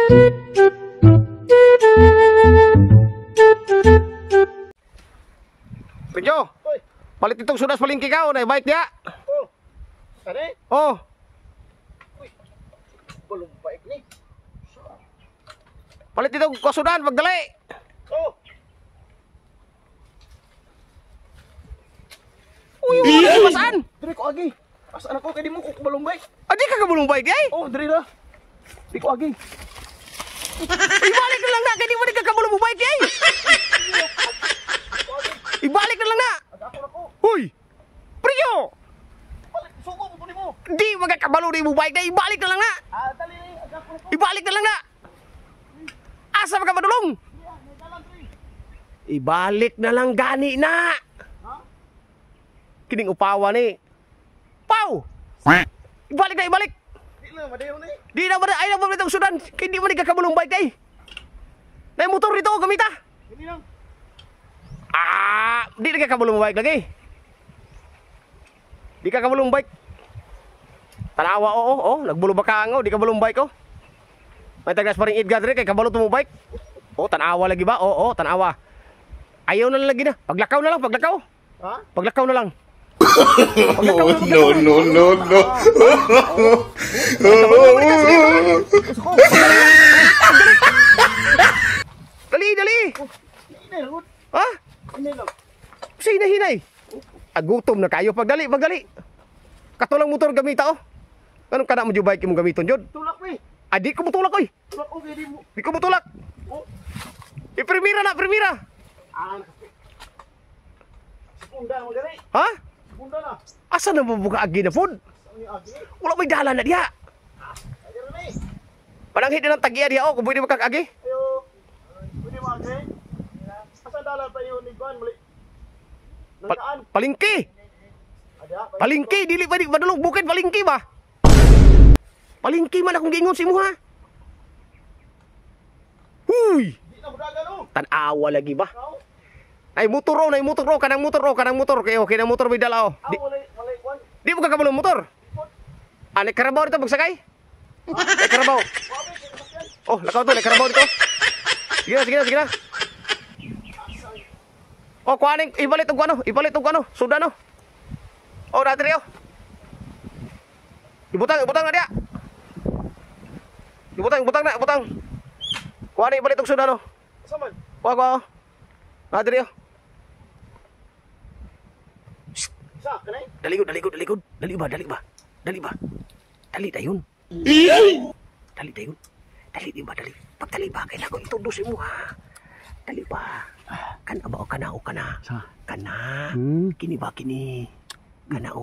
Pedyo, palit itong sudas palingki ka o na bike niya. Oh. Ano eh? Oh. Uy. Balong bike ni. Palit itong kasudan pagdali. Oh. Uy, masaan? Diri ko agi. Asaan ako kay di mo ko balong bike? Adi ka kabulong bike ay? Oh, diri na. Di ko agi. Ibalik na lang na, kaya di mo kabulong bike ay. Ibalik na lang na. Ako na ko. Huy! Priyo! Balik suko mo ni mo. Di magkakabalo ni mo bike na, ibalik na lang na. Ah, dali. Ako na ko. Ibalik na lang na. Asa ka madulong? Ibalik na lang gani na. Kining upawa ni. Pau! Ibalik na, ibalik. Di na madayo ni. Di na ba ay na ba itong sudan? Kaya di mo nagkakabulong bike ay. Na yung motor dito, gamita. Hindi lang. Ah, di nagkakabulong bike lagi. Di ka kabulong bike. Tanawa oo, nagbulong bakango, di ka bulong bike oh. May tagas pa rin Edgar kay kabalo mo bike. Oh, tanawa lagi ba? Oo, tanawa. Ayaw na lang lagi na. Paglakaw na lang, paglakaw. Ha? Paglakaw na lang. No. Dali. Hinay lang. Ha? Hinay lang. Hinay. Agutom na kayo pagdali. Katulang motor gamita oh. Kanong kana mo bike imong gamiton jud? Tulak mi. Di ko mutulak oy. Tulak ko kay di mo. Di ko mutulak. Oh. Primera na. Ah. Sekunda mo gali. Ha? Sekunda na. Asa na mabuka agi na pod? Ang agi. Wala may dalan na diha. Ayun ni. Pananghid na ng tagiya diha oh, kung pwede makakagi. Ayo. Pwede mo agi. Asa dalan pa yun ni Juan muli. Nagkaan. Palingki. Ada. Palingki, dili pa di madulog bukid palingki ba? Palingki man akong giingon si mo ha. Huy! Di na mudagan oh. Tanawa lagi ba? Ay motor kanang motor kayo, kinang motor may dala oh. Walay Juan. Di mo kakabulong motor. Ani karabaw dito magsakay? Ay karabaw. Oh, lakaw to, karabaw dito. Sige na. Oh, kuaning ibalit og ano, sudan no. Oh, dati oh. Ibutang na dia. Ibutang. Kuaning ibalit og sudan no. Saman. Kuha. Dati oh. Sa kanay. Daligod. Dali ba? Dali dayon. Dali ba? Pagdali ba kay nako introduce mo ha. Dali ba? Kana ba o kana? Sa? Kana. Kini ba kini? Kana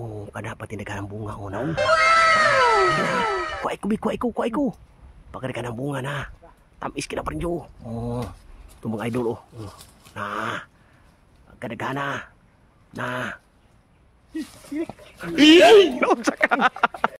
pati nagkanang bunga o na. Kuha ko. Pagka nagkanang bunga na. Tamis kita pa rin jo. Oh. Tumang idol oh. Na. Kadagana. Na.